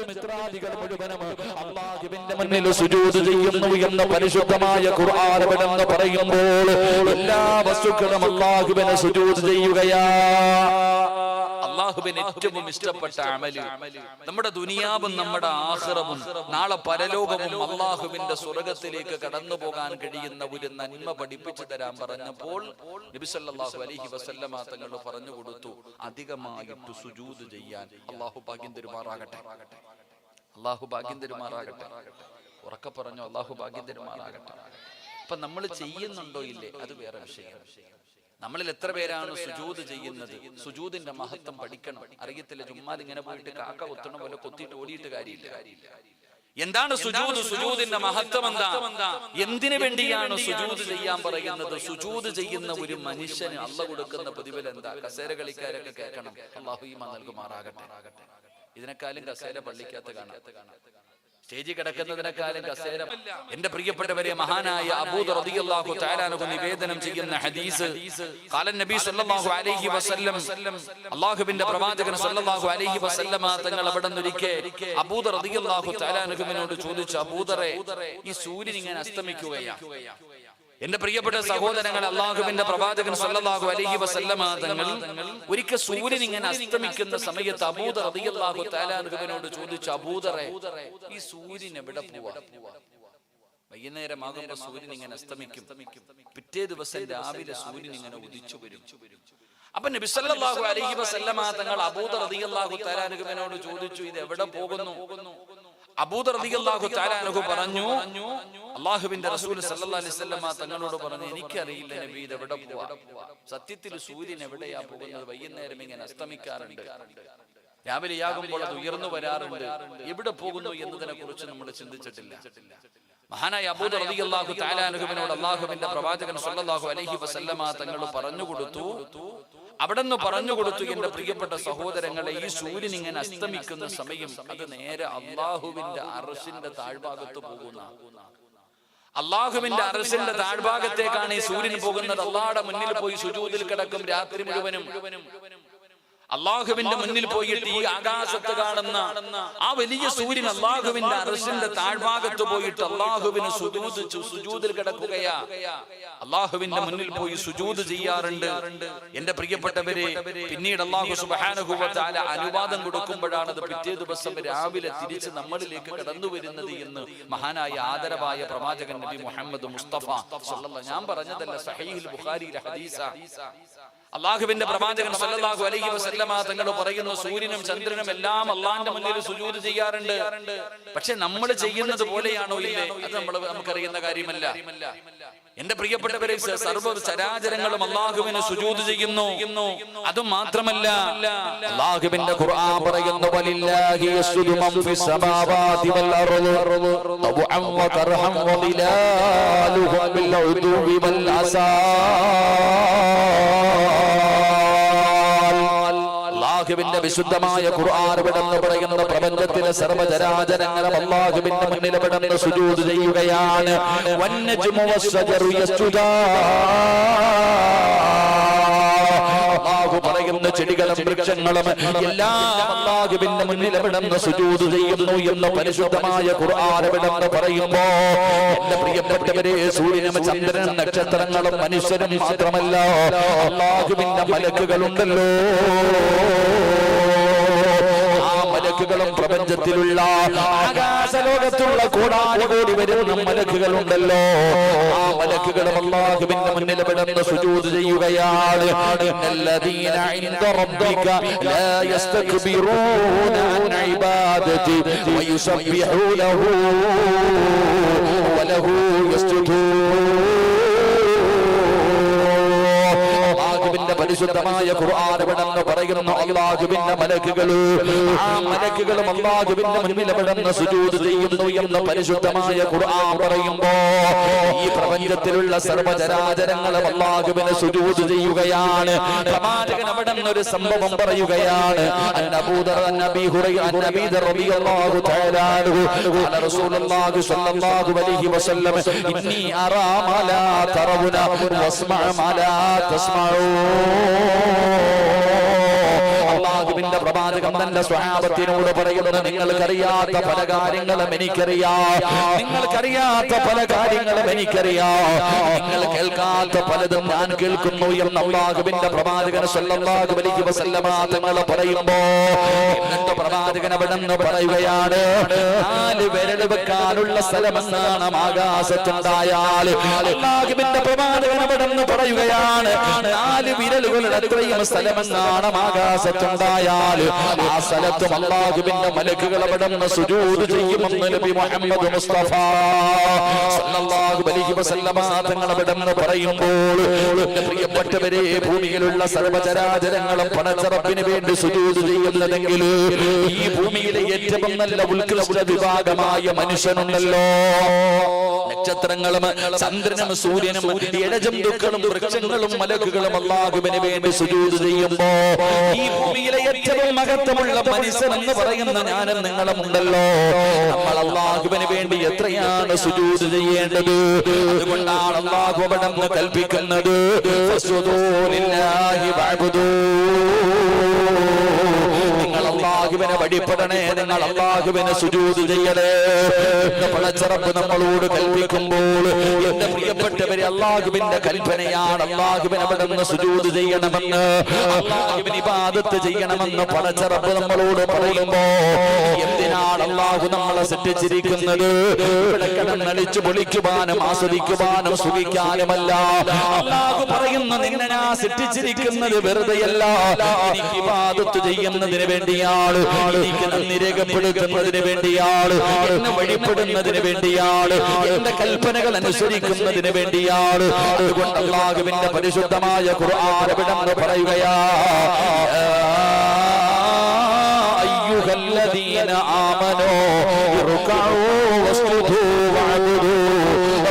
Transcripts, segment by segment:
മിത്രാദികൾ മുഴുവനും അല്ലാഹുവിന്റെ മുന്നിൽ സുജൂദ് ചെയ്യുന്നു എന്ന് പരിശുദ്ധമായ ഖുർആൻ എന്ന് പറയുമ്പോൾ എല്ലാ വസ്തുക്കളും അല്ലാഹുവിനെ സുജൂദ് ചെയ്യുകയാ. അല്ലാഹുവിന് ഏറ്റവും ഇഷ്ടപ്പെട്ട അമല് നമ്മുടെ ദുനിയാവും നമ്മുടെ ആഖിറവും നാളെ പരലോകവും അല്ലാഹുവിന്റെ സ്വർഗ്ഗത്തിലേക്ക് കടന്നു പോകാൻ കഴിയുന്ന ഒരു നന്മ പഠിപ്പിച്ചു തരാൻ പറഞ്ഞപ്പോൾ നബി സല്ലല്ലാഹു അലൈഹി വസല്ലമ തങ്ങൾ പറഞ്ഞു കൊടുത്തു, അധികമായിട്ട് സുജൂദ് ചെയ്യാൻ. അല്ലാഹു ഭാഗ്യം തരുമാറാകട്ടെ, അല്ലാഹു ഭാഗ്യം തരുമാറാകട്ടെ. ഉറക്കെ പറഞ്ഞു, അല്ലാഹു ഭാഗ്യം തരുമാറാകട്ടെ. അപ്പൊ നമ്മൾ ചെയ്യുന്നുണ്ടോ ഇല്ലേ അത് വേറെ വിഷയം. നമ്മളിൽ എത്ര പേരാണ് സുജൂദ് ചെയ്യുന്നത്? സുജൂദിന്റെ മഹത്വം പഠിക്കണം. അറിയത്തില്ല, ചുമ്മാ ഇങ്ങനെ പോയിട്ട് കാക്ക കൊത്തണ പോലെ കൊത്തിയിട്ട് ഓടിയിട്ട് കാര്യമില്ല. എന്താണ് സുജൂദ്? സുജൂദിന്റെ മഹത്വം എന്താ? എന്തിനു വേണ്ടിയാണ് സുജൂദ് ചെയ്യാൻ പറയുന്നത്? സുജൂദ് ചെയ്യുന്ന ഒരു മനുഷ്യന് അല്ലാഹു കൊടുക്കുന്ന പ്രതിഫലം എന്താ? കസേര കളിക്കാരൊക്കെ കേൾക്കണം, അല്ലാഹു ഈമാൻ നൽകുമാറാകട്ടെ. ഇതിനെക്കാളും കസേര പള്ളിക്കകത്ത് കാണാം, സ്റ്റേജിൽ കിടക്കുന്നതിനെക്കാളും കസേര. എന്റെ പ്രിയപ്പെട്ടവരെ, മഹാനായ അബൂദർ റളിയല്ലാഹു തആല അൻഹു നിവേദനം ചെയ്യുന്ന ഹദീസ്, ഖാല നബി സല്ലല്ലാഹു അലൈഹി വസല്ലം, അല്ലാഹുവിന്റെ പ്രവാചകൻ സല്ലല്ലാഹു അലൈഹി വസല്ലമ തങ്ങൾ അവിടെ നിന്നിരിക്കെ അബൂദർ റളിയല്ലാഹു തആല അൻഹുവിനോട് ചോദിച്ചു, അബൂദറെ, ഈ സൂര്യൻ ഇങ്ങനെ അസ്തമിക്കുകയാണ്. എന്റെ പ്രിയപ്പെട്ട സഹോദരങ്ങൾ, അല്ലാഹുവിന്റെ പ്രവാചകൻ സല്ലല്ലാഹു അലൈഹി വസല്ലമ തങ്ങൾ ഒരിക്കൽ സൂര്യൻ ഇങ്ങനെ അസ്തമിക്കുന്ന സമയത്ത് അബൂദർ റളിയല്ലാഹു തആല അൻഹുവിനോട് ചോദിച്ചു, അബൂദറെ, ഈ സൂര്യൻ എവിടെ പോവാ? വൈകുന്നേരമാകുമ്പോൾ സൂര്യൻ ഇങ്ങനെ അസ്തമിക്കും, പിറ്റേ ദിവസം രാവിലെ സൂര്യൻ ഇങ്ങനെ ഉദിച്ചു വരും. അപ്പൊ നബി സല്ലല്ലാഹു അലൈഹി വസല്ലമ തങ്ങൾ അബൂദർ റളിയല്ലാഹു തആല അൻഹുവിനോട് ചോദിച്ചു, ഇത് എവിടെ പോകുന്നു? അബൂദർ റളിയല്ലാഹു തആല അൻഹു പറഞ്ഞു, അല്ലാഹുവിന്റെ റസൂൽ സല്ലല്ലാഹു അലൈഹി വസല്ലമ തങ്ങളോട് പറഞ്ഞു, എനിക്കറിയില്ല നബി, ഇത് എവിടെ പോവാ. സത്യത്തിൽ സൂര്യൻ എവിടെയാ പോകുന്നത്? വൈകുന്നേരം ഇങ്ങനെ അസ്തമിക്കാറുണ്ട്, രാവിലെയാകുമ്പോൾ അത് ഉയർന്നു വരാറുണ്ട്. എവിടെ പോകുന്നു എന്നതിനെ കുറിച്ച് നമ്മൾ ചിന്തിച്ചിട്ടില്ല. മഹാനായ അബൂദർ റളിയല്ലാഹു തആല അൻഹുവിനോട് അല്ലാഹുവിന്റെ പ്രവാചകൻ സല്ലല്ലാഹു അലൈഹി വസല്ലമ തങ്ങൾ പറഞ്ഞു കൊടുത്തു, അവിടെന്ന് പറഞ്ഞു കൊടുത്തു, എന്റെ പ്രിയപ്പെട്ട സഹോദരങ്ങളെ, ഈ സൂര്യൻ ഇങ്ങനെ അസ്തമിക്കുന്ന സമയം അത് നേരെ അല്ലാഹുവിന്റെ അർശിന്റെ താഴ്ഭാഗത്ത് പോകുന്ന, അല്ലാഹുവിന്റെ അർശിന്റെ താഴ്ഭാഗത്തേക്കാണ് ഈ സൂര്യൻ പോകുന്നത്. അല്ലാഹുവിന്റെ മുന്നിൽ പോയി സുജൂദിൽ കിടക്കും രാത്രി മുഴുവനും. അല്ലാഹുവിന്റെ മുന്നിൽ പോയിട്ട് ഈ ആകാശത്ത് കാണുന്ന ആ വലിയ സൂര്യൻ അല്ലാഹുവിന്റെ അർശിന്റെ താഴ്ഭാഗത്ത് പോയിട്ട് അല്ലാഹുവിന് സുജൂദിൽ കിടക്കുകയാ. അല്ലാഹുവിന്റെ മുന്നിൽ പോയി സുജൂദ് ചെയ്യാറുണ്ട്. എന്റെ പ്രിയപ്പെട്ടവരെ, പിന്നീട് അല്ലാഹു സുബ്ഹാനഹു വ തആല അനുവാദം കൊടുക്കുമ്പോഴാണ് അത് പിറ്റേ ദിവസം രാവിലെ തിരിച്ച് നമ്മളിലേക്ക് കടന്നു വരുന്നത് എന്ന് മഹാനായ ആദരവായ പ്രവാചകൻ നബി മുഹമ്മദ് മുസ്തഫ സല്ലല്ലാഹു, ഞാൻ പറഞ്ഞതല്ല, സഹീഹുൽ ബുഖാരിയിലെ ഹദീസാ. അല്ലാഹുവിന്റെ പ്രവാചകൻ സല്ലല്ലാഹു അലൈഹി വസല്ലമ തങ്ങൾ പറയുന്നു, സൂര്യനും ചന്ദ്രനും എല്ലാം അല്ലാഹുവിന്റെ മുന്നിൽ സുജൂദ് ചെയ്യാറുണ്ട്. പക്ഷെ നമ്മൾ ചെയ്യുന്നത് പോലെയാണോ ഇല്ലേ? അത് നമുക്കറിയുന്ന കാര്യമല്ല. എന്റെ പ്രിയപ്പെട്ടവരെ, സർവ്വ ചരാചരങ്ങളും അല്ലാഹുവിന് സുജൂദ് ചെയ്യുന്നു. അതും മാത്രമല്ല, അല്ലാഹുവിന്റെ ഖുർആൻ പറയുന്നു, വലില്ലാഹി യസ്ജുദു മൻ ഫിസ് സമാവാതി വൽ അർദ് തബഅൻ വ കർഹൻ വ ളിലാലുഹും ബിൽ ഉദൂബി വൽ ആസാൽ. അല്ലാഹുവിന്റെ വിശുദ്ധമായ ഖുർആൻ വിടന്ന് പറയുന്ന പ്രപഞ്ചത്തിലെ സർവ്വചരാചരങ്ങളും അല്ലാഹുവിന്റെ മുന്നിൽ വിടന്ന് സുജൂദ് ചെയ്യുകയാണ്. വന്നജ്മു വസ്സജറു അല്ലാഹു പറയുന്ന ചെടികളും വൃക്ഷങ്ങളും എല്ലാം അല്ലാഹുവിന്റെ മുന്നിൽ വിടന്ന് സുജൂദ് ചെയ്യുന്നു എന്ന് പരിശുദ്ധമായ ഖുർആൻ വിടന്ന് പറയുമ്പോ, എന്റെ പ്രിയപ്പെട്ടവരെ, സൂര്യനും ചന്ദ്രനും നക്ഷത്രങ്ങളും മനുഷ്യരും മാത്രമല്ല, അല്ലാഹുവിന്റെ മലക്കുകളുണ്ടല്ലോ. ആ മലക്കുകളും പ്രപഞ്ചത്തിലുള്ള ആകാശലോകത്തുള്ള കോടാനുകോടി വരുന്ന മലക്കുകളുണ്ടല്ലോ. ആ മലക്കുകളും അല്ലാഹുവിന്റെ മുന്നിൽ വിടന്ന് സുജൂദ് ചെയ്യുകയാണ്. ഇന്നല്ലദീന ഇൻദ റബ്ബിക ലാ യസ്തക്ബിറൂന അൻ ഇബാദതി വയുസബ്ബിഹൂനഹു വലഹു യസ്ജുദൂൻ. പരിശുദ്ധമായ ഖുർആൻ വിടന്ന് പറയുന്നു, അല്ലാഹുവിന്റെ മലക്കുകള്, ആ മലക്കുകളും അല്ലാഹുവിന്റെ മുന്നിൽ വിടന്ന് സുജൂദ് ചെയ്യുന്നു എന്ന് പരിശുദ്ധമായ ഖുർആൻ പറയുമ്പോ, ഈ പ്രപഞ്ചത്തിലുള്ള സർവ്വചരാചരങ്ങളും അല്ലാഹുവിന് സുജൂദ് ചെയ്യുകയാണ്. പ്രവാചകൻ അവിടെ ഒരു സംഭവം പറയുകയാണ്. അബൂദർ റളിയല്ലാഹു തആല അൻഹു ഖാല റസൂലുള്ളാഹി സ്വല്ലല്ലാഹു അലൈഹി വസല്ലം, ഇന്നി അറാ മാ ലാ തറവുന വസ്മഅ മാ ലാ തസ്മഊൻ. അള്ളാഹുവിന്റെ പ്രവാചകൻ തന്റെ സ്വഹാബത്തിനോട് പറയുന്നു, നിങ്ങൾക്കറിയാത്ത പല കാര്യങ്ങളും എനിക്കറിയാം, നിങ്ങൾക്കറിയാത്ത പല കാര്യങ്ങളും എനിക്കറിയാം, നിങ്ങൾ കേൾക്കാത്ത പലതും ഞാൻ കേൾക്കുന്നു എന്ന് അള്ളാഹുവിന്റെ പ്രവാചകൻ സ്വല്ലല്ലാഹു അലൈഹി വസല്ലമ തങ്ങൾ പറയുമ്പോ എന്നിട്ട് പ്രവാചകൻ അവിടെ നിന്ന് പറയുകയാണ്, 4 വിരൽ വെക്കാനുള്ള സ്ഥലമെന്നാണ് ആകാശത്തുണ്ടായാൽ അള്ളാഹുവിന്റെ പ്രവാചകൻ അവിടെ നിന്ന് പറയുകയാണ്, 4 വിരലുകളുടെ അത്രയും സ്ഥലമെന്നാണ് ആകാശത്തുണ്ടായാൽ ആ സ്ഥലത്തും അള്ളാഹുവിന്റെ മലക്കുകൾ അവിടെ നിന്ന് സുജൂദ് ചെയ്യുമെന്ന് നബി മുഹമ്മദ് മുസ്തഫ സല്ലല്ലാഹു അലൈഹി വസല്ലമ തങ്ങൾ അവിടെ നിന്ന് പറയുമ്പോൾ എന്റെ പ്രിയപ്പെട്ടവരെ, ഭൂമിയിലുള്ള സർവ്വചരാചരങ്ങളും പടച്ച റബ്ബിന് വേണ്ടി സുജൂദ് ചെയ്യുന്നതെങ്കിൽ ഈ ഭൂമിയിലെ ഏറ്റവും നല്ല ഉത്കൃഷ്ട വിഭാഗമായ മനുഷ്യനുണ്ടല്ലോ, നക്ഷത്രങ്ങളും ചന്ദ്രനും സൂര്യനും ഇഴജന്തുക്കളും വൃക്ഷങ്ങളും മലക്കുകളും അല്ലാഹുവിന് വേണ്ടി സുജൂദ് ചെയ്യുമ്പോ ഈ ഭൂമിയിലെ ഏറ്റവും മഹത്വമുള്ള മനുഷ്യൻ എന്ന് പറയുന്ന ഞാനും നിങ്ങളും ഉണ്ടല്ലോ, നമ്മൾ അല്ലാഹുവിന് വേണ്ടി എത്രയാണ് സുജൂദ് ചെയ്യേണ്ടത്? അതുകൊണ്ടാണ് അല്ലാഹു അവിടെ നിന്ന് കൽപ്പിക്കുന്നത്, ഫസ്ജുദൂ ലില്ലാഹി വഅബ്ദൂ, നിങ്ങൾ അല്ലാഹുവിനെ വഴിപ്പെടണേ, നിങ്ങൾ അല്ലാഹുവിനെ സുജൂദ് ചെയ്യണേ എന്ന് പടച്ച റബ്ബ് നമ്മളോട് കൽപ്പിക്കുമ്പോൾ എന്റെ പ്രിയപ്പെട്ടവരെ, അല്ലാഹുവിന്റെ കൽപ്പനയാണ് അല്ലാഹുവിനെ അവിടെ നിന്ന് സുജൂദ് ചെയ്യണമെന്ന്, അല്ലാഹുവിനെ ഇബാദത്ത് ചെയ്യണമെന്ന് പടച്ച റബ്ബ് നമ്മളോട് പറയുമ്പോ എന്തിനാണ് അല്ലാഹു നമ്മളെ സൃഷ്ടിച്ചിരിക്കുന്നത്? ഇവിടെ കിടന്നടിച്ചു പൊളിക്കുവാനും ആസ്വദിക്കുവാനും സുഖിക്കാനുമല്ല. അല്ലാഹു പറയുന്ന, നിന്നെ ഞാൻ സൃഷ്ടിച്ചിരിക്കുന്നത് വെറുതെയല്ല, എനിക്ക് ഇബാദത്ത് ചെയ്യുന്നതിന് വേണ്ടിയാണ്, എനിക്ക് നന്ദി രേഖപ്പെടുത്തുന്നതിന് വേണ്ടിയാണ്, എന്നെ വഴിപ്പെടുന്നതിന് വേണ്ടിയാണ്, എന്റെ കൽപ്പനകൾ അനുസരിക്കുന്നതിന് വേണ്ടിയാണ്. അതുകൊണ്ട് അല്ലാഹുവിന്റെ പരിശുദ്ധമായ ഖുർആൻ ഇവിടെ പറയുകയാ, അയ്യുഹല്ലദീന ആമനൂ ഇർകഊ വസ്ജുദൂ വഅബ്ദൂ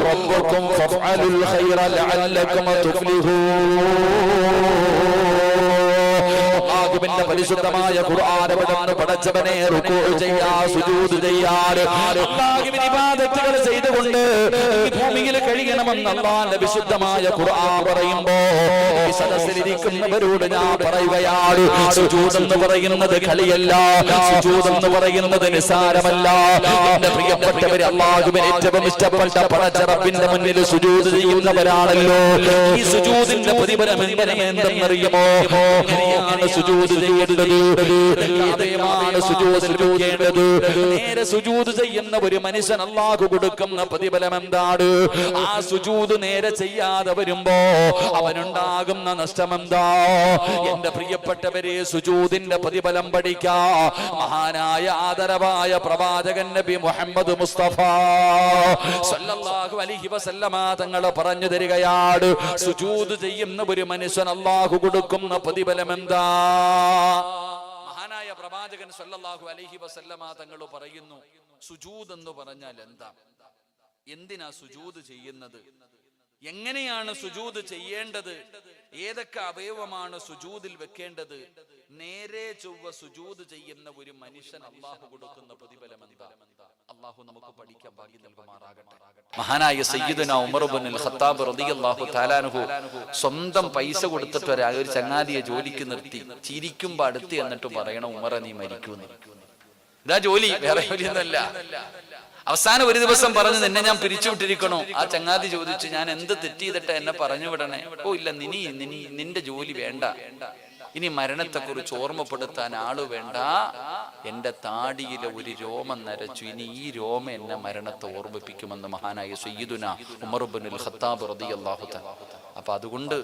റബ്ബക്കും ഫഫ്അലുൽ ഖൈറ ലഅല്ലക്കും തുഫ്ലിഹൂൻ. അല്ലാഹുവിന്റെ പരിശുദ്ധമായ ഖുർആൻ അവിടെ പടച്ചവനെ റുകൂ ചെയ്യാ, സുജൂദ് ചെയ്യാൻ, അല്ലാഹുവിന്റെ ഇബാദത്തുകൾ ചെയ്തുകൊണ്ട് ഈ ഭൂമിയിൽ കഴിയണമെന്ന് അല്ലാഹുവിന്റെ വിശുദ്ധമായ ഖുർആൻ പറയുമ്പോ ഈ സദസ്സിലിരിക്കുന്നവരോട് ഞാൻ പറയുകയാണ്, സുജൂദ് എന്ന് പറയുന്നത് കളിയല്ല, സുജൂദ് എന്ന് പറയുന്നത് നിസാരമല്ല. എന്റെ പ്രിയപ്പെട്ടവരെ, അല്ലാഹുവിന് ഏറ്റവും ഇഷ്ടപ്പെട്ട പടച്ച റബ്ബിന്റെ മുന്നിൽ സുജൂദ് ചെയ്യുന്നവരാണല്ലോ. ഈ സുജൂദിന്റെ പ്രതിഫലം എന്തെന്നറിയുമോ? എങ്ങനെയാണ് സുജൂദ് ചെയ്യേണ്ടത്? ഹൃദയമാണ് സുജൂദിൽ വെക്കേണ്ടത്. നേരെ സുജൂദ് ചെയ്യുന്ന ഒരു മനുഷ്യൻ അല്ലാഹു കൊടുക്കുന്ന പ്രതിഫലം എന്താണ്? ആ സുജൂദ് നേരെ ചെയ്യാതെ വരുമ്പോ അവനുണ്ടാകുന്ന നഷ്ടം എന്താ? എന്റെ പ്രിയപ്പെട്ടവരെ, സുജൂദിന്റെ പ്രതിഫലം പഠിക്കാ മഹാനായ ആദരവായ പ്രവാചകൻ നബി മുഹമ്മദ് മുസ്തഫ സല്ലല്ലാഹു അലൈഹി വസല്ലമ തങ്ങൾ പറഞ്ഞു തരികയാണ്, സുജൂദ് ചെയ്യുന്ന ഒരു മനുഷ്യൻ അല്ലാഹു കൊടുക്കുന്ന പ്രതിഫലം എന്താ? മഹാനായ പ്രവാചകൻ സല്ലല്ലാഹു അലൈഹി വസല്ലമ തങ്ങൾ പറയുന്നു, സുജൂദ് എന്ന് പറഞ്ഞാൽ എന്താ? എന്തിനാ സുജൂദ് ചെയ്യുന്നത്? എങ്ങനെയാണ് സുജൂദ് ചെയ്യേണ്ടത്? ഏതൊക്കെ അവയവമാണ് സുജൂദിൽ വെക്കേണ്ടത്? നേരെ ചൊവ്വ സുജൂദ് ചെയ്യുന്ന ഒരു മനുഷ്യൻ അല്ലാഹു കൊടുക്കുന്ന പ്രതിഫലം എന്താ? അല്ലാഹു നമുക്ക് പഠിക്കാൻ ഭാഗ്യം നൽകുമാറാകട്ടെ. മഹാനായ സയ്യിദുനാ ഉമർ ഇബ്നുൽ ഖത്താബ് റളിയല്ലാഹു തആല അൻഹു സ്വന്തം പൈസ കൊടുത്തിട്ട് ഒരു ചങ്ങാതിയെ ജോലിക്ക് നിർത്തി. ചിരിക്കുമ്പോ അടുത്ത് എന്നിട്ട് പറയണം, ഉമറ നീ മരിക്കൂന്ന്. ഇതാ ജോലി, വേറെ ജോലിയൊന്നുമല്ല. അവസാനം ഒരു ദിവസം പറഞ്ഞു, നിന്നെ ഞാൻ പിരിച്ചുവിട്ടിരിക്കണോ? ആ ചങ്ങാതി ചോദിച്ചു, ഞാൻ എന്ത് തെറ്റ് ചെയ്തിട്ട് എന്നെ പറഞ്ഞു വിടണേ? ഓ ഇല്ല, നിന്റെ ജോലി വേണ്ട, ഇനി മരണത്തെക്കുറിച്ച് ഓർമ്മപ്പെടുത്താൻ ആള് വേണ്ട, എന്റെ താടിയിലെ ഒരു രോമം നരച്ചു, ഇനി ഈ രോമം എന്നെ മരണത്തെ ഓർമ്മിപ്പിക്കുമെന്ന് മഹാനായ സയ്യിദുനാ ഉമർ ഇബ്നുൽ ഖത്താബ് റളിയല്ലാഹു തആല. അപ്പൊ അതുകൊണ്ട്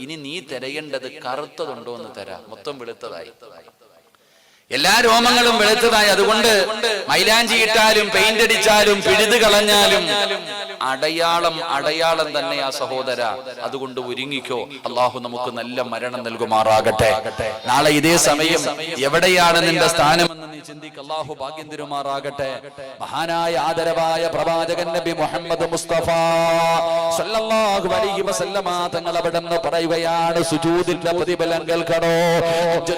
ഇനി നീ തിരയേണ്ടത് കറുത്തതുണ്ടോ എന്ന് തരാ. മൊത്തം വെളുത്തതായി, എല്ലാ രോമങ്ങളും വെളുത്തതായി. അതുകൊണ്ട് മൈലാഞ്ചി ഇട്ടാലും പെയിന്റ് അടിച്ചാലും പിഴുതു കളഞ്ഞാലും അടയാളം തന്നെ ആ സഹോദര. അതുകൊണ്ട് ഒരുങ്ങിക്കോ, അള്ളാഹു നമുക്ക് നല്ല മരണം നൽകുമാറാകട്ടെ. നാളെ ഇതേ സമയം എവിടെയാണ് നിന്റെ സ്ഥാനമെന്ന് നീ ചിന്തിക്ക്. അള്ളാഹു ഭാഗ്യം തരുമാറാകട്ടെ. മഹാനായ ആദരവായ പ്രവാചകൻ നബി മുഹമ്മദ് മുസ്തഫ സല്ലല്ലാഹു അലൈഹി വസല്ലമ തങ്ങൾ അവിടെ നിന്ന് പറയുകയാണ്, സുജൂദിന്റെ പ്രതിഫലം കേൾക്കണോ?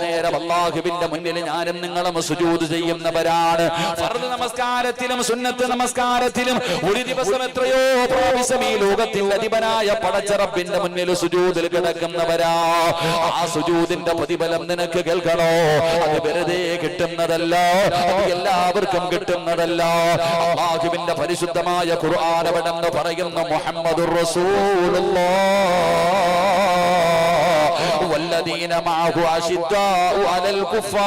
നേരം അള്ളാഹുവിന്റെ മുന്നിൽ ഞാനും നിങ്ങളും സുജൂദ് ചെയ്യുന്നവരാണ്. ഫർദ് നമസ്കാരത്തിലും സുന്നത്ത് നമസ്കാരത്തിലും ഒരു ദിവസം എത്രയോ പ്രാവശ്യം ഈ ലോകത്തിന്റെ അധിപനായ പടച്ച റബ്ബിന്റെ മുന്നിൽ സുജൂദിൽ കിടക്കുന്നവരാ. ആ സുജൂദിന്റെ പ്രതിഫലം നിനക്ക് കേൾക്കണോ? അത് വെറുതെ കിട്ടുന്നതല്ല, അത് എല്ലാവർക്കും കിട്ടുന്നതല്ല. അല്ലാഹുവിന്റെ പരിശുദ്ധമായ ഖുർആൻ അവിടെന്ന് പറയുന്ന മുഹമ്മദുർ റസൂലുള്ളാഹ് വല്ലദീന മഅഹു അശിദ്ദാഉ അലൽ കുഫാർ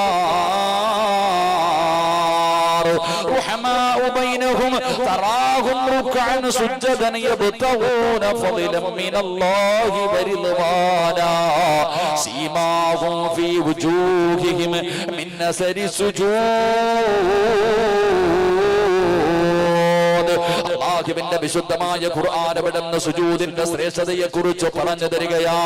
رحماء بينهم تراهم ركعا سجدا يبتغون فضلا من الله ورضوانا سيماهم في وجوههم من أثر السجود. അല്ലാഹുവിന്റെ വിശുദ്ധമായ ഖുർആൻ അവിടുന്ന് സുജൂദിന്റെ ശ്രേഷ്ഠതയെ കുറിച്ച് പറഞ്ഞു തരികയാ.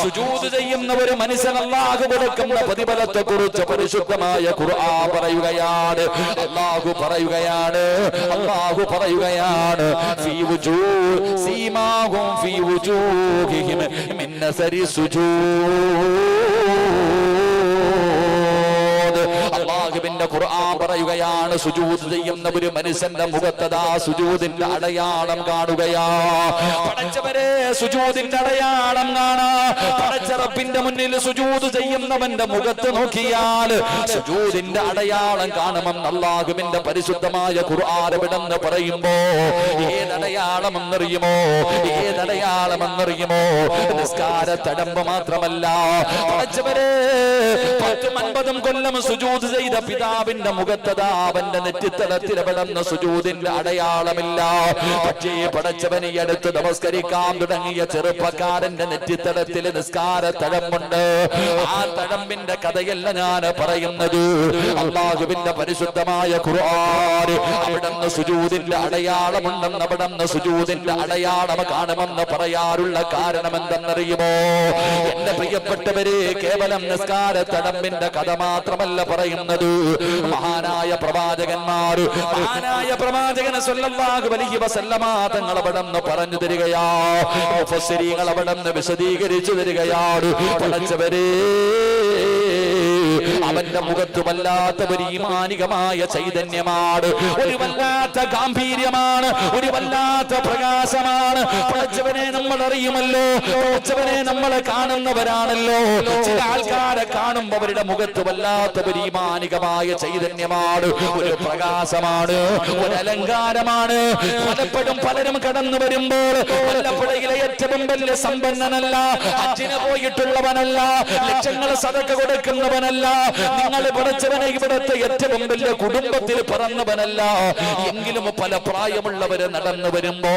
സുജൂദ് ചെയ്യുന്ന ഒരു മനുഷ്യൻ അല്ലാഹു കൊടുക്കുന്ന പ്രതിഫലത്തെ കുറിച്ച് പരിശുദ്ധമായ ഖുർആൻ പറയുകയാണ്. അല്ലാഹു പറയുകയാണ് ഫീ വുജൂഹ് സീമാഹും ഫീ വുജൂഹിഹിം മിൻ അസരി സുജൂദ്. അല്ലാഹുവിന്റെ ഖുർആൻ പറയുകയാണ് സുജൂദ് ചെയ്യുന്ന ഒരു മനുഷ്യന്റെ മുഖത്തതാ സുജൂദിന്റെ അടയാളം കാണുകയാ. പടച്ചവരെ സുജൂദിന്റെ അടയാളം കാണാ. പടച്ച റബ്ബിന്റെ മുന്നിൽ സുജൂദ് ചെയ്യുന്നവന്റെ മുഖത്ത് നോക്കിയാൽ സുജൂദിന്റെ അടയാളം കാണുമെന്ന് അല്ലാഹുവിന്റെ പരിശുദ്ധമായ ഖുർആൻ ഇവിടെന്ന് പറയുമ്പോ ഏതടയാളമെന്നറിയുമോ? നിസ്കാര തടമ്പ് മാത്രമല്ല, പടച്ചവരെ 10-50 കൊല്ലം സുജൂദ് ചെയ്ത പിതാവിന്റെ മുഖത്തതാ അവന്റെ നെറ്റിത്തടത്തിൽ എവിടെന്ന് സുജൂദിന്റെ അടയാളമില്ല. പക്ഷേ പടച്ചവനെ അടുത്ത് നമസ്കരിക്കാൻ തുടങ്ങിയ ചെറുപ്പക്കാരന്റെ നെറ്റിത്തടത്തിൽ നിസ്കാര തഴമ്പുണ്ട്. ആ തഴമ്പിന്റെ കഥയല്ല ഞാൻ പറയുന്നത്. അല്ലാഹുവിന്റെ പരിശുദ്ധമായ ഖുർആൻ അവിടെന്ന് സുജൂദിന്റെ അടയാളമുണ്ടെന്ന് അവിടെന്ന് സുജൂദിന്റെ അടയാളം കാണുമെന്ന് പറയാറുള്ള കാരണം എന്തെന്നറിയുമോ? എന്റെ പ്രിയപ്പെട്ടവരെ, കേവലം നിസ്കാര തടമ്പിന്റെ കഥ മാത്രമല്ല പറയുന്നത്. മഹാനായ പ്രവാചകൻ സ്വല്ലല്ലാഹു അലൈഹി വസല്ലമ തങ്ങൾ അവിടെന്ന് പറഞ്ഞു തരികയാ. മുഫസ്സിരീങ്ങൾ അവിടെന്ന് വിശദീകരിച്ചു തരികയാണ്. പടച്ചവരെ, അവന്റെ മുഖത്ത് വല്ലാത്ത ഒരു ഈമാനികമായ ചൈതന്യമാണ്, ഒരു വല്ലാത്ത ഗാംഭീര്യമാണ്, ഒരു വല്ലാത്ത പ്രകാശമാണ്. പടച്ചവനെ നമ്മൾ അറിയുമല്ലോ, പടച്ചവനെ നമ്മളെ കാണുന്നവരാണല്ലോ. ചില ആൾക്കാരെ കാണുമ്പോൾ അവരുടെ മുഖത്ത് വല്ലാത്ത ഒരു ഈമാനികമായ ചൈതന്യമാണ്, ഒരു പ്രകാശമാണ്, ഒരു അലങ്കാരമാണ്. പലരും കടന്നു വരുമ്പോൾ വല്ലപ്പുഴയിലെ ഏറ്റവും വലിയ സമ്പന്നനല്ല, ഹജ്ജിന് പോയിട്ടുള്ളവനല്ല, ലക്ഷങ്ങൾ സദഖ കൊടുക്കുന്നവനല്ല, നിങ്ങൾ പഠിച്ചവനെ ഇവിടുത്തെ ഏറ്റവും വലിയ കുടുംബത്തിൽ പിറന്നവനല്ല. എങ്കിലും പല പ്രായമുള്ളവര് നടന്നു വരുമ്പോ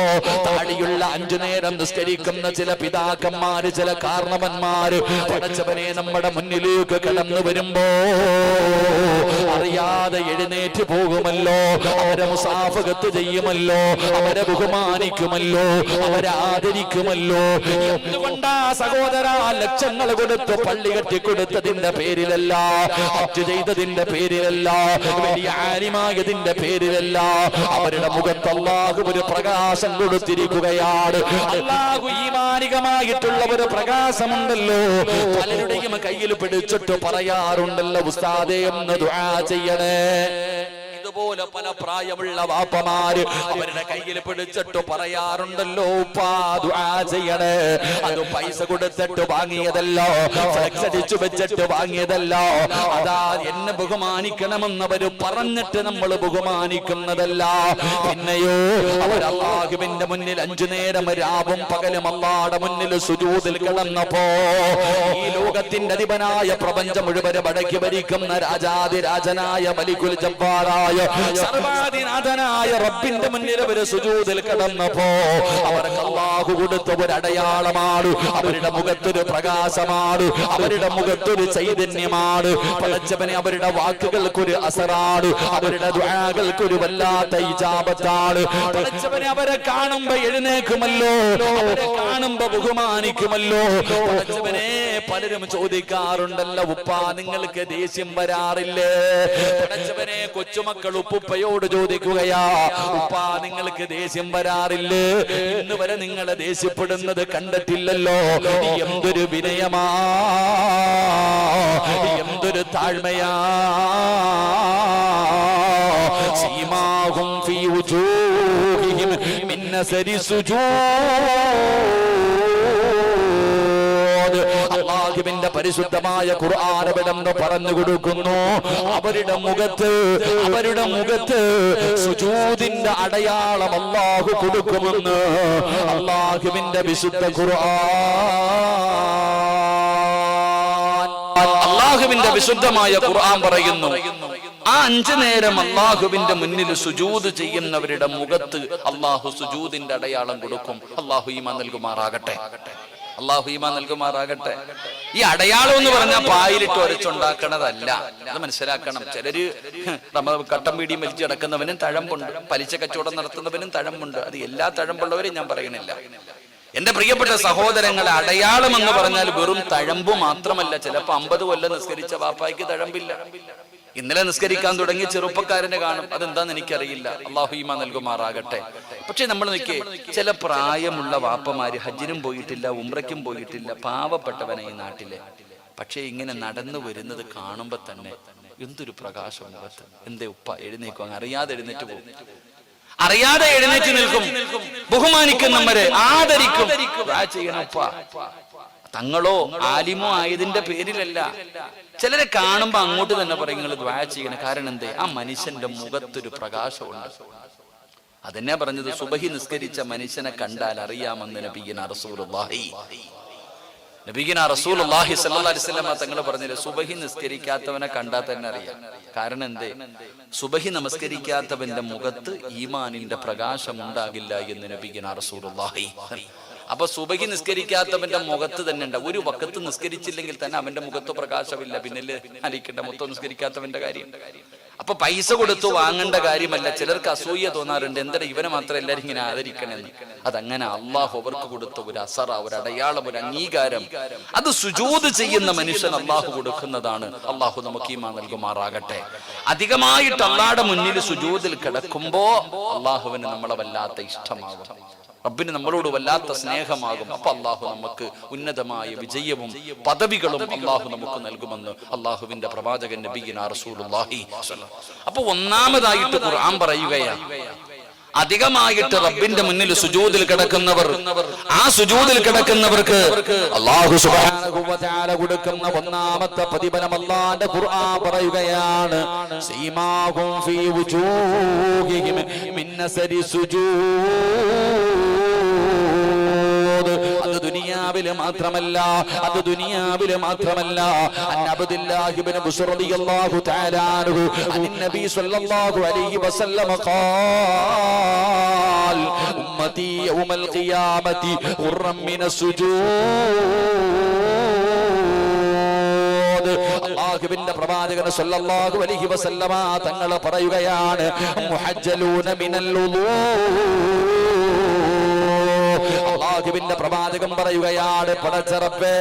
താടിയുള്ള 5 നേരം നിസ്കരിക്കുന്ന ചില പിതാക്കന്മാര്, ചില കാരണവന്മാര് പഠിച്ചവനെ നമ്മുടെ മുന്നിലേക്ക് കടന്നു വരുമ്പോ അറിയാതെ എഴുന്നേറ്റ് പോകുമല്ലോ. അവരെ മുസാഫഹത്ത് ചെയ്യുമല്ലോ, അവരെ ബഹുമാനിക്കുമല്ലോ, അവരെ ആദരിക്കുമല്ലോ. എന്തുകൊണ്ടാ സഹോദര? ലക്ഷങ്ങൾ കൊടുത്ത് പള്ളി കെട്ടിക്കൊടുത്തതിന്റെ പേരിലല്ല, ഹജ്ജ് ചെയ്തതിന്റെ പേരിലല്ല, വലിയ ആലിമായതിന്റെ പേരിലല്ല. അവരുടെ മുഖത്ത് അല്ലാഹു ഒരു പ്രകാശം കൊടുത്തിരിക്കുകയാണ്. അല്ലാഹു ഈമാനികമായിട്ടുള്ള ഒരു പ്രകാശമുണ്ടല്ലോ. പലരുടെയും കയ്യിൽ പിടിച്ചിട്ട് പറയാറുണ്ടല്ലോ, ഉസ്താദേ ഒന്ന് ദുആ ചെയ്യണേ. ഇതുപോലെ പല പ്രായമുള്ള വാപ്പമാര് അവരുടെ കയ്യിൽ പിടിച്ചിട്ട് പറയാറുണ്ടല്ലോ, ഉപ്പാ ദുആ ചെയ്യണേ. അത് പൈസ കൊടുത്തിട്ട് വാങ്ങിയതല്ലോ, ഫ്ലെക്സ് അടിച്ചു വെച്ചിട്ട് വാങ്ങിയതല്ലോ. അതാ എന്നെ ബഹുമാനിക്കണമെന്നവര് പറഞ്ഞിട്ട് നമ്മൾ ബഹുമാനിക്കുന്നതല്ല. പിന്നെയോ അവർ അല്ലാഹുവിന്റെ മുന്നിൽ 5 നേരം രാവും പകലും അല്ലാഹുവിന്റെ മുന്നിൽ സുജൂദിൽ കിടന്നപ്പോ ഈ ലോകത്തിന്റെ അധിപനായ പ്രപഞ്ചം മുഴുവനും അടക്കി ഭരിക്കുന്ന രാജാതിരാജനായ മലികുൽ ജബ്ബാറായ സർവാധിനാഥനായ റബ്ബിന്റെ മുന്നിൽ അവര് സുജൂദിൽ കിടന്നപ്പോ അവർക്ക് അല്ലാഹു കൊടുത്ത ഒരു അടയാളമാണ്. അവരുടെ മുഖത്തൊരു പ്രകാശമാണ്, അവരുടെ മുഖത്തൊരു ചൈതന്യമാണ്. പടച്ചവനെ, അവരുടെ വാക്കുകൾക്കൊരു അസറാണ്, അവരുടെ ദുആകൾക്കൊരു വല്ലാത്ത ഇജാബത്താണ്. പടച്ചവനെ, അവരെ കാണുമ്പോ എഴുന്നേക്കുമല്ലോ, അവരെ കാണുമ്പോ ബഹുമാനിക്കുമല്ലോ. പടച്ചവനെ, പലരും ചോദിക്കാറുണ്ടല്ലോ, ഉപ്പാ നിങ്ങൾക്ക് ദേഷ്യം വരാറില്ലേ? പടച്ചവനെ, കൊച്ചുമക്കൾ ഉപ്പയോട് ചോദിക്കുകയാ, ഉപ്പാ നിങ്ങൾക്ക് ദേഷ്യം വരാറില്ലേ? ഇന്ന് വരെ നിങ്ങളെ ദേഷ്യപ്പെടുന്നത് കണ്ടിട്ടില്ലല്ലോ. എന്തൊരു വിനയമാ, എന്തൊരു താഴ്മയാ. സീമാഹും ഫീ വുജൂഹിഹിം മിൻ അസരി സുജൂദ്. അല്ലാഹുവിന്റെ പരിശുദ്ധമായ ഖുർആൻ അവിടെന്ന് പറഞ്ഞു കൊടുക്കുന്നു, അവരുടെ മുഖത്ത് സുജൂദിന്റെ അടയാളം അല്ലാഹു കൊടുക്കുമെന്ന് അല്ലാഹുവിന്റെ വിശുദ്ധ ഖുർആൻ. അല്ലാഹുവിന്റെ വിശുദ്ധമായ ഖുർആൻ പറയുന്നു, ആ 5 നേരം അല്ലാഹുവിന്റെ മുന്നിൽ സുജൂദ് ചെയ്യുന്നവരുടെ മുഖത്ത് അല്ലാഹു സുജൂദിന്റെ അടയാളം കൊടുക്കും. അല്ലാഹു ഈമാൻ നൽകുമാറാകട്ടെ. അല്ലാഹു ഈമാൻ നൽകുമാറാകട്ടെ. ഈ അടയാളം എന്ന് പറഞ്ഞാൽ പായിലിട്ട് ഒരച്ചുണ്ടാക്കണതല്ല, അത് മനസ്സിലാക്കണം. ചിലര് കട്ടം പീടിയും വലിച്ചു കിടക്കുന്നവനും തഴമ്പുണ്ട്, പലിശ കച്ചവടം നടത്തുന്നവനും തഴമ്പുണ്ട്. അത് എല്ലാ തഴമ്പുള്ളവരെയും ഞാൻ പറയണില്ല. എന്റെ പ്രിയപ്പെട്ട സഹോദരങ്ങളെ, അടയാളം എന്ന് പറഞ്ഞാൽ വെറും തഴമ്പ് മാത്രമല്ല. ചിലപ്പോ 50 കൊല്ലം നിസ്കരിച്ച വാപ്പായ്ക്ക് തഴമ്പില്ല. ഇന്നലെ നിസ്കരിക്കാൻ തുടങ്ങിയ ചെറുപ്പക്കാരനെ കാണും, അതെന്താന്ന് എനിക്കറിയില്ല. അല്ലാഹു ഈമാൻ നൽകുമാറാകട്ടെ. പക്ഷെ നമ്മൾ നോക്കിയേ, ചില പ്രായമുള്ള വാപ്പമാര് ഹജ്ജിനും പോയിട്ടില്ല, ഉംറയ്ക്കും പോയിട്ടില്ല, പാവപ്പെട്ടവനെ ഈ നാട്ടിലെ. പക്ഷെ ഇങ്ങനെ നടന്നു വരുന്നത് കാണുമ്പോ തന്നെ എന്തൊരു പ്രകാശം മുഖത്ത്. എന്തേ ഉപ്പ എഴുന്നേക്കും, അറിയാതെ എഴുന്നേറ്റ് പോകും, അറിയാതെ എഴുന്നേറ്റ് നിൽക്കും, ബഹുമാനിക്കും, നമ്മരെ ആദരിക്കും. ചെയ്യണം ഉപ്പ. തങ്ങളോ ആലിമോ ആയതിന്റെ പേരിലല്ല. ചിലരെ കാണുമ്പോ അങ്ങോട്ട് തന്നെ പറയും നിങ്ങൾ ദ്വാ ചെയ്യണം. കാരണം എന്തേ, ആ മനുഷ്യന്റെ മുഖത്തൊരു പ്രകാശമുണ്ട്. അതെന്നെ പറഞ്ഞത്, സുബഹി നിസ്കരിച്ച മനുഷ്യനെ കണ്ടാൽ അറിയാമെന്ന് നബിയുനാ റസൂലുള്ളാഹി സ്വല്ലല്ലാഹി അലൈഹി വസല്ലം തങ്ങൾ പറഞ്ഞില്ലേ, സുബഹി നിസ്കരിക്കാത്തവനെ കണ്ടാൽ തന്നെ അറിയാം. കാരണം എന്തേ, സുബഹി നമസ്കരിക്കാത്തവന്റെ മുഖത്ത് ഈമാനിന്റെ പ്രകാശം ഉണ്ടാകില്ല എന്ന് നബിയുനാ റസൂലുള്ളാഹി. അപ്പൊ സുബഹി നിസ്കരിക്കാത്തവന്റെ മുഖത്ത് തന്നെ ഉണ്ട്. ഒരു വഖത്ത് നിസ്കരിച്ചില്ലെങ്കിൽ തന്നെ അവന്റെ മുഖത്ത് പ്രകാശമില്ല. പിന്നല്ലേ അലിക്കണ്ട മൊത്തം നിസ്കരിക്കാത്തവന്റെ കാര്യം. അപ്പൊ പൈസ കൊടുത്തു വാങ്ങേണ്ട കാര്യമല്ല. ചിലർക്ക് അസൂയ തോന്നാറുണ്ട്, എന്തിനാ ഇവനെ മാത്രം എല്ലാരും ഇങ്ങനെ ആദരിക്കണമെന്ന്. അതങ്ങനെ അള്ളാഹു അവർക്ക് കൊടുത്ത ഒരു അസറ, ഒരു അടയാളം, ഒരു അംഗീകാരം. അത് സുജൂദ് ചെയ്യുന്ന മനുഷ്യൻ അള്ളാഹു കൊടുക്കുന്നതാണ്. അള്ളാഹു നമുക്ക് ഈമാൻ നൽകുമാറാകട്ടെ. അധികമായിട്ട് അള്ളാഹുടെ മുന്നിൽ സുജൂദിൽ കിടക്കുമ്പോ അള്ളാഹുവിന് നമ്മളെ വല്ലാത്ത ഇഷ്ടമാകും, റബ്ബിന് നമ്മളോട് വല്ലാത്ത സ്നേഹമാകും. അപ്പൊ അള്ളാഹു നമുക്ക് ഉന്നതമായ വിജയവും പദവികളും അള്ളാഹു നമുക്ക് നൽകുമെന്ന് അള്ളാഹുവിന്റെ പ്രവാചകൻ നബിയുനാ റസൂലുള്ളാഹി. അപ്പൊ ഒന്നാമതായിട്ട് ഖുർആൻ പറയുകയാണ്, അധികമായിട്ട് റബ്ബിന്റെ മുന്നിൽ സുജൂദിൽ കിടക്കുന്നവർ, ആ സുജൂദിൽ കിടക്കുന്നവർക്ക് അല്ലാഹു സുബ്ഹാനഹു വ തആല കൊടുക്കുന്ന ഒന്നാമത്തെ പ്രതിഫലം അല്ലാഹുവിന്റെ ഖുർആൻ പറയുകയാണ്, സീമാഹും ഫീ വുജൂഹിഹിം മിൻ അസരി സുജൂദ്. അത് ദുനിയാവിലെ മാത്രമല്ല, അൻ അബ്ദുല്ലാഹി ഇബ്നു ബുസ്ർ റളിയല്ലാഹു തആല അൻഹു അൻ നബി സ്വല്ലല്ലാഹു അലൈഹി വസല്ലം ഖാൽ ഉമ്മതി യൗമൽ ഖിയാമത്തി ഖുർറൻ മിനസ് സുജൂദ്. അല്ലാഹുവിന്റെ പ്രവാചകൻ സ്വല്ലല്ലാഹു അലൈഹി വസല്ലമ തങ്ങൾ പറയുകയാണ്, മുഹജ്ജലൂന മിനൽ വുളൂ. അല്ലാഹുവിന്റെ പ്രവാചകൻ പറയുകയാണ്, പടച്ച റബ്ബേ,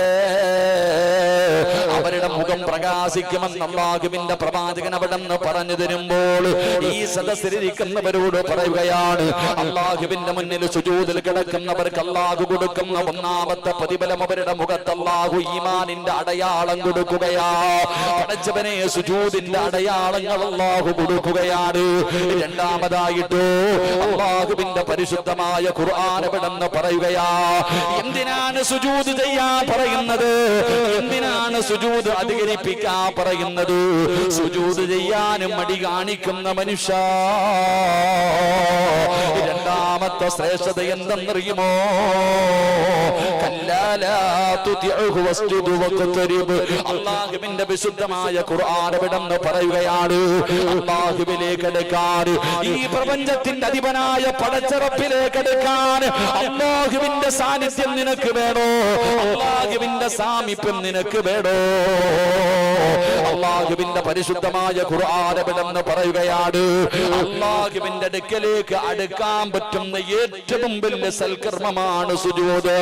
അവരുടെ മുഖം പ്രകാശിക്കുമെന്ന് അല്ലാഹുവിന്റെ പ്രവാചകൻ അവിടെ നിന്ന് പറഞ്ഞു തരുമ്പോൾ ഈ സദസ്സിലിരിക്കുന്നവരോട് പറയുകയാണ്, അല്ലാഹുവിന്റെ മുന്നിൽ സുജൂദിൽ കിടക്കുന്നവർക്ക് അല്ലാഹു കൊടുക്കുന്ന ഒന്നാമത്തെ പ്രതിഫലം അവരുടെ മുഖത്ത് അല്ലാഹു ഈമാനിന്റെ അടയാളം കൊടുക്കുകയാ. പടച്ചവനെ, സുജൂദിന്റെ അടയാളങ്ങൾ അല്ലാഹു കൊടുക്കുകയാണ്. രണ്ടാമതായിട്ട് അല്ലാഹുവിന്റെ പരിശുദ്ധമായ ഖുർആൻ അവിടെ നിന്ന് പറയുകയാ, എന്തിനാണ് സുജൂദ് ചെയ്യാൻ പറയുന്നത്, എന്തിനാണ് സുജൂദ് അധികരിപ്പിക്കാൻ പറയുന്നത്? സുജൂദ് ചെയ്യാനും മടി കാണിക്കുന്ന മനുഷ്യ, രണ്ടാമത്തെ ശ്രേഷ്ഠത എന്തെന്നറിയുമോ? അല്ലാഹുവിന്റെ വിശുദ്ധമായ ഖുർആൻ വിടന്ന് പറയുകയാണ്, അല്ലാഹുവിലേക്ക് അടുക്കാൻ, ഈ പ്രപഞ്ചത്തിന്റെ അധിപനായ പടച്ചറപ്പിലേക്ക് അടുക്കാൻ അല്ലാഹുവിന്റെ സാന്നിധ്യം നിനക്ക് വേണോ? അല്ലാഹുവിന്റെ സാമീപ്യം നിനക്ക് വേണോ? അല്ലാഹുവിന്റെ പരിശുദ്ധമായ ഖുർആൻ വിടന്ന് പറയുകയാണ്, അല്ലാഹുവിന്റെ അടുക്കലേക്ക് അടുക്കാൻ പറ്റുന്ന ഏറ്റവും വലിയ സൽക്കർമ്മമാണ് സുജൂദ്.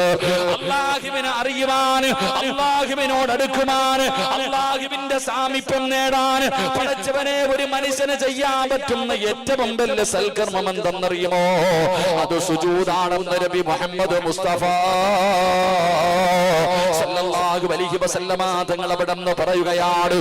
അല്ലാഹുവിനെ അറിയുവാൻ, അല്ലാഹുവിനോട് അടുക്കുവാൻ, അല്ലാഹുവിന്റെ സാമീപ്യം നേടാൻ പടച്ചവനെ ഒരു മനുഷ്യന് ചെയ്യാൻ പറ്റുന്ന ഏറ്റവും വലിയ സൽക്കർമ്മം എന്തെന്നറിയുമോ? അത് സുജൂദാണെന്ന് നബി മുഹമ്മദ് മുസ്തഫ സല്ലല്ലാഹു അലൈഹി വസല്ലമ തങ്ങൾ അവിടെ പറയുകയാണ്.